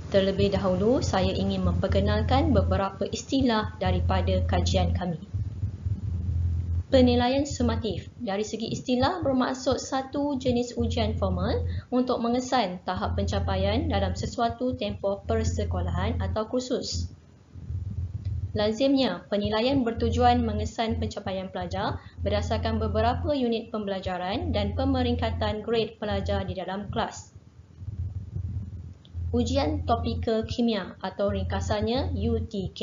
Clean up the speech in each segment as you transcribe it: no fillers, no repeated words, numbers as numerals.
Terlebih dahulu, saya ingin memperkenalkan beberapa istilah daripada kajian kami. Penilaian sumatif dari segi istilah bermaksud satu jenis ujian formal untuk mengesan tahap pencapaian dalam sesuatu tempoh persekolahan atau kursus. Lazimnya, penilaian bertujuan mengesan pencapaian pelajar berdasarkan beberapa unit pembelajaran dan pemeringkatan grade pelajar di dalam kelas. Ujian topikal kimia atau ringkasannya UTK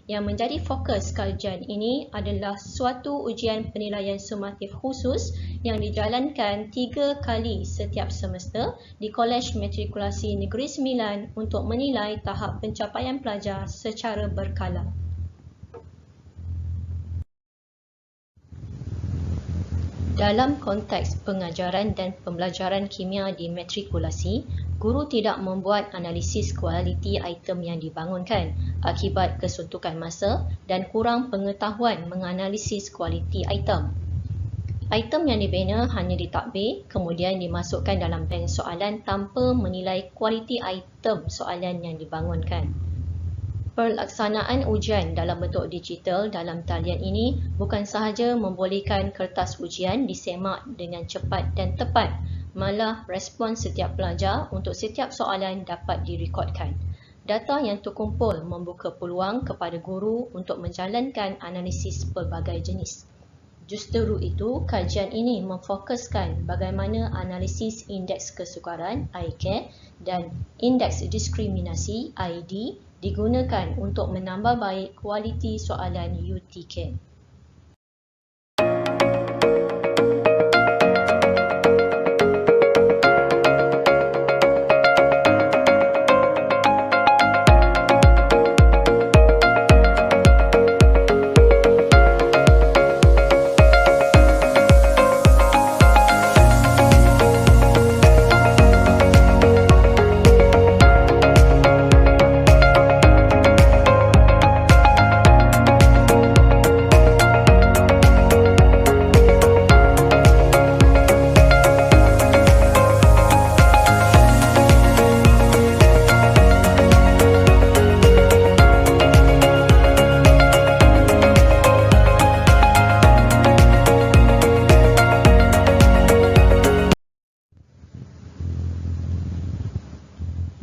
yang menjadi fokus kajian ini adalah suatu ujian penilaian sumatif khusus yang dijalankan 3 kali setiap semester di Kolej Matrikulasi Negeri Sembilan untuk menilai tahap pencapaian pelajar secara berkala. Dalam konteks pengajaran dan pembelajaran kimia di matrikulasi, guru tidak membuat analisis kualiti item yang dibangunkan akibat kesuntukan masa dan kurang pengetahuan menganalisis kualiti item. Item yang dibina hanya ditadbir, kemudian dimasukkan dalam bank soalan tanpa menilai kualiti item soalan yang dibangunkan. Pelaksanaan ujian dalam bentuk digital dalam talian ini bukan sahaja membolehkan kertas ujian disemak dengan cepat dan tepat, malah respons setiap pelajar untuk setiap soalan dapat direkodkan. Data yang terkumpul membuka peluang kepada guru untuk menjalankan analisis pelbagai jenis. Justeru itu, kajian ini memfokuskan bagaimana analisis indeks kesukaran (ICARE) dan indeks diskriminasi (ID) digunakan untuk menambah baik kualiti soalan UTK.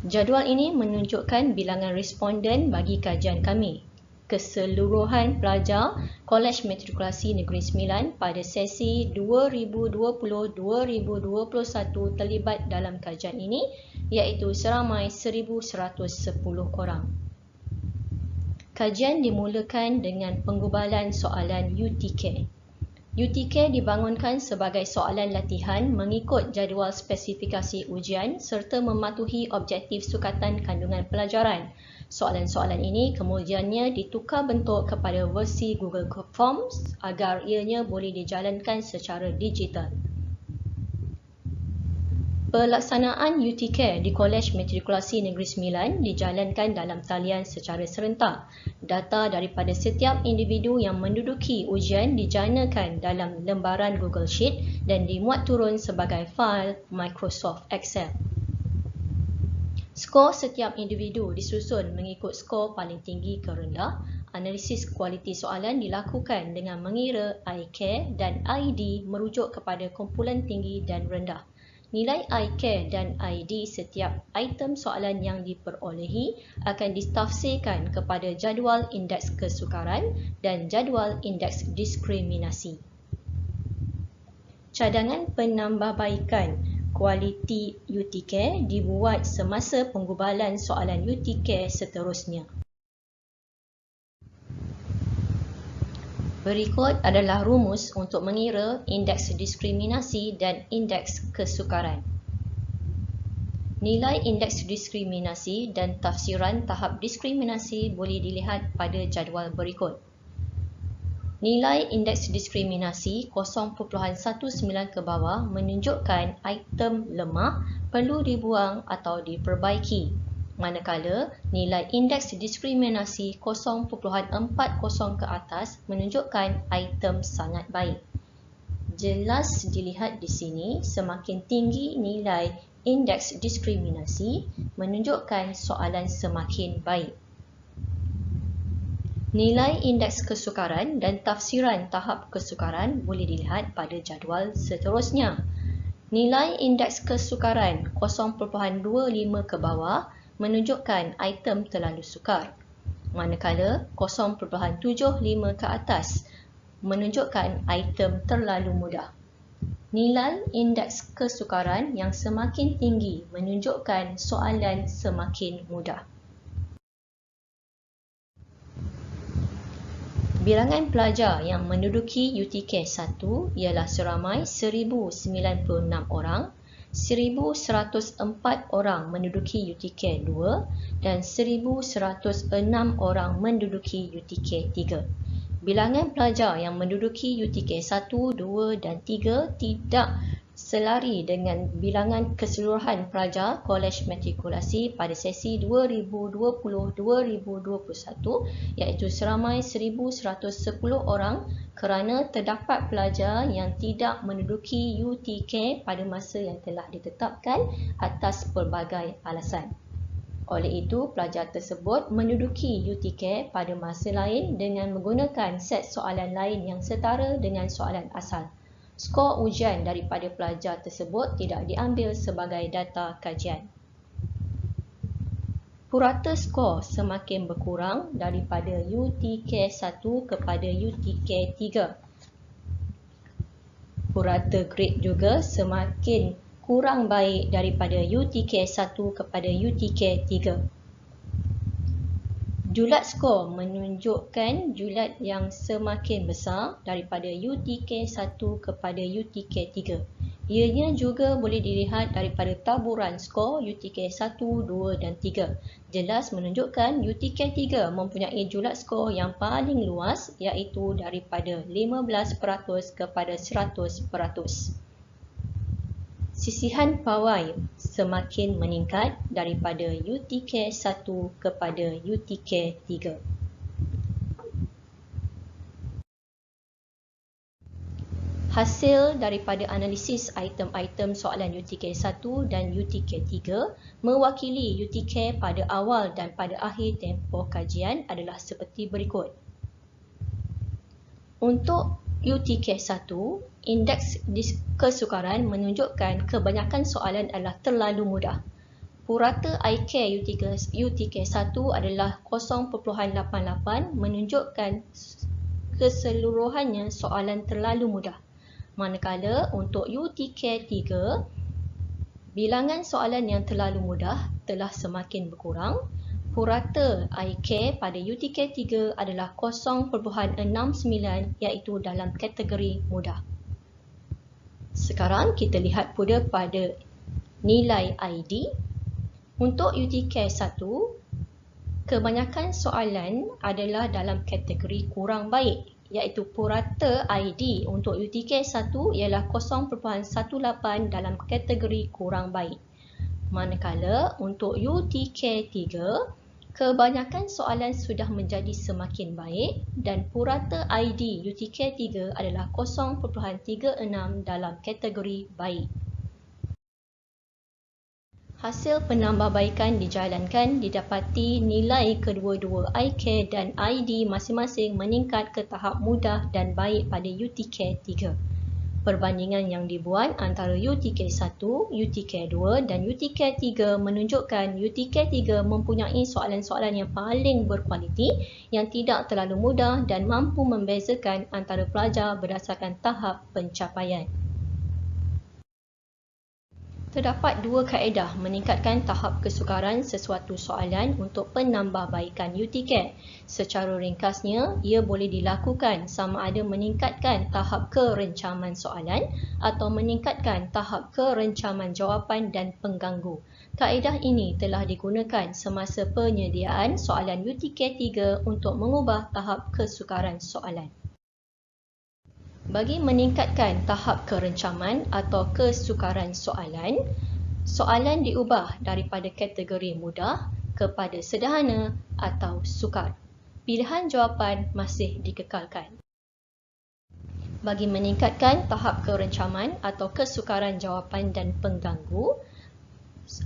Jadual ini menunjukkan bilangan responden bagi kajian kami. Keseluruhan pelajar Kolej Matrikulasi Negeri Sembilan pada sesi 2020-2021 terlibat dalam kajian ini, iaitu seramai 1,110 orang. Kajian dimulakan dengan penggubalan soalan UTK. UTK dibangunkan sebagai soalan latihan mengikut jadual spesifikasi ujian serta mematuhi objektif sukatan kandungan pelajaran. Soalan-soalan ini kemudiannya ditukar bentuk kepada versi Google Forms agar ianya boleh dijalankan secara digital. Pelaksanaan UTK di Kolej Matrikulasi Negeri Sembilan dijalankan dalam talian secara serentak. Data daripada setiap individu yang menduduki ujian dijanakan dalam lembaran Google Sheet dan dimuat turun sebagai fail Microsoft Excel. Skor setiap individu disusun mengikut skor paling tinggi ke rendah. Analisis kualiti soalan dilakukan dengan mengira ICARE dan ID merujuk kepada kumpulan tinggi dan rendah. Nilai ICARE dan ID setiap item soalan yang diperolehi akan ditafsirkan kepada jadual indeks kesukaran dan jadual indeks diskriminasi. Cadangan penambahbaikan kualiti UTK dibuat semasa penggubalan soalan UTK seterusnya. Berikut adalah rumus untuk mengira indeks diskriminasi dan indeks kesukaran. Nilai indeks diskriminasi dan tafsiran tahap diskriminasi boleh dilihat pada jadual berikut. Nilai indeks diskriminasi 0.19 ke bawah menunjukkan item lemah perlu dibuang atau diperbaiki. Manakala nilai indeks diskriminasi 0.40 ke atas menunjukkan item sangat baik. Jelas dilihat di sini, semakin tinggi nilai indeks diskriminasi menunjukkan soalan semakin baik. Nilai indeks kesukaran dan tafsiran tahap kesukaran boleh dilihat pada jadual seterusnya. Nilai indeks kesukaran 0.25 ke bawah menunjukkan item terlalu sukar, manakala 0.75 ke atas menunjukkan item terlalu mudah. Nilai indeks kesukaran yang semakin tinggi menunjukkan soalan semakin mudah. Bilangan pelajar yang menduduki UTK 1 ialah seramai 1,096 orang, 1,104 orang menduduki UTK 2 dan 1,106 orang menduduki UTK 3. Bilangan pelajar yang menduduki UTK 1, 2 dan 3 tidak selari dengan bilangan keseluruhan pelajar Kolej Matrikulasi pada sesi 2020-2021 iaitu seramai 1,110 orang kerana terdapat pelajar yang tidak menduduki UTK pada masa yang telah ditetapkan atas pelbagai alasan. Oleh itu, pelajar tersebut menduduki UTK pada masa lain dengan menggunakan set soalan lain yang setara dengan soalan asal. Skor ujian daripada pelajar tersebut tidak diambil sebagai data kajian. Purata skor semakin berkurang daripada UTK 1 kepada UTK 3. Purata grade juga semakin kurang baik daripada UTK 1 kepada UTK 3. Julat skor menunjukkan julat yang semakin besar daripada UTK 1 kepada UTK 3. Ianya juga boleh dilihat daripada taburan skor UTK 1, 2 dan 3. Jelas menunjukkan UTK 3 mempunyai julat skor yang paling luas iaitu daripada 15% kepada 100%. Sisihan pawai semakin meningkat daripada UTK 1 kepada UTK 3. Hasil daripada analisis item-item soalan UTK 1 dan UTK 3 mewakili UTK pada awal dan pada akhir tempoh kajian adalah seperti berikut. Untuk UTK 1, indeks kesukaran menunjukkan kebanyakan soalan adalah terlalu mudah. Purata IQ UTK 1 adalah 0.88 menunjukkan keseluruhannya soalan terlalu mudah. Manakala untuk UTK 3, bilangan soalan yang terlalu mudah telah semakin berkurang. Purata IQ pada UTK 3 adalah 0.69 iaitu dalam kategori mudah. Sekarang kita lihat pula pada nilai ID. Untuk UTK 1, kebanyakan soalan adalah dalam kategori kurang baik iaitu purata ID untuk UTK 1 ialah 0.18 dalam kategori kurang baik. Manakala untuk UTK 3, kebanyakan soalan sudah menjadi semakin baik dan purata ID UTK 3 adalah 0.36 dalam kategori baik. Hasil penambahbaikan dijalankan didapati nilai kedua-dua IQ dan ID masing-masing meningkat ke tahap mudah dan baik pada UTK 3. Perbandingan yang dibuat antara UTK 1, UTK 2 dan UTK 3 menunjukkan UTK 3 mempunyai soalan-soalan yang paling berkualiti yang tidak terlalu mudah dan mampu membezakan antara pelajar berdasarkan tahap pencapaian. Terdapat dua kaedah meningkatkan tahap kesukaran sesuatu soalan untuk penambahbaikan UTK. Secara ringkasnya, ia boleh dilakukan sama ada meningkatkan tahap kerencaman soalan atau meningkatkan tahap kerencaman jawapan dan pengganggu. Kaedah ini telah digunakan semasa penyediaan soalan UTK 3 untuk mengubah tahap kesukaran soalan. Bagi meningkatkan tahap kerencaman atau kesukaran soalan, soalan diubah daripada kategori mudah kepada sederhana atau sukar. Pilihan jawapan masih dikekalkan. Bagi meningkatkan tahap kerencaman atau kesukaran jawapan dan pengganggu,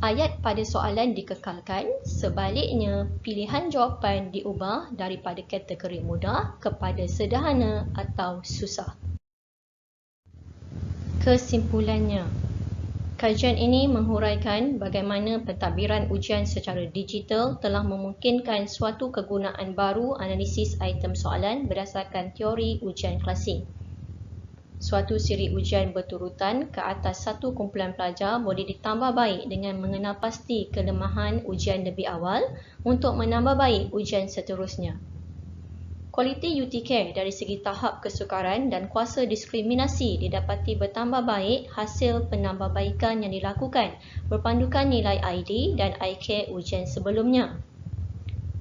ayat pada soalan dikekalkan, sebaliknya pilihan jawapan diubah daripada kategori mudah kepada sederhana atau susah. Kesimpulannya, kajian ini menghuraikan bagaimana pentadbiran ujian secara digital telah memungkinkan suatu kegunaan baru analisis item soalan berdasarkan teori ujian klasik. Suatu siri ujian berturutan ke atas satu kumpulan pelajar boleh ditambah baik dengan mengenal pasti kelemahan ujian lebih awal untuk menambah baik ujian seterusnya. Kualiti UTK dari segi tahap kesukaran dan kuasa diskriminasi didapati bertambah baik hasil penambahbaikan yang dilakukan berpandukan nilai ID dan IK ujian sebelumnya.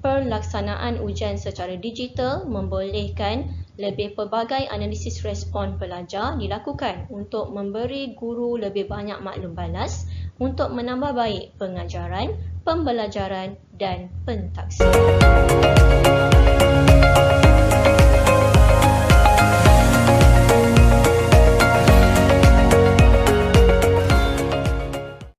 Pelaksanaan ujian secara digital membolehkan lebih pelbagai analisis respon pelajar dilakukan untuk memberi guru lebih banyak maklum balas untuk menambah baik pengajaran, pembelajaran dan pentaksiran.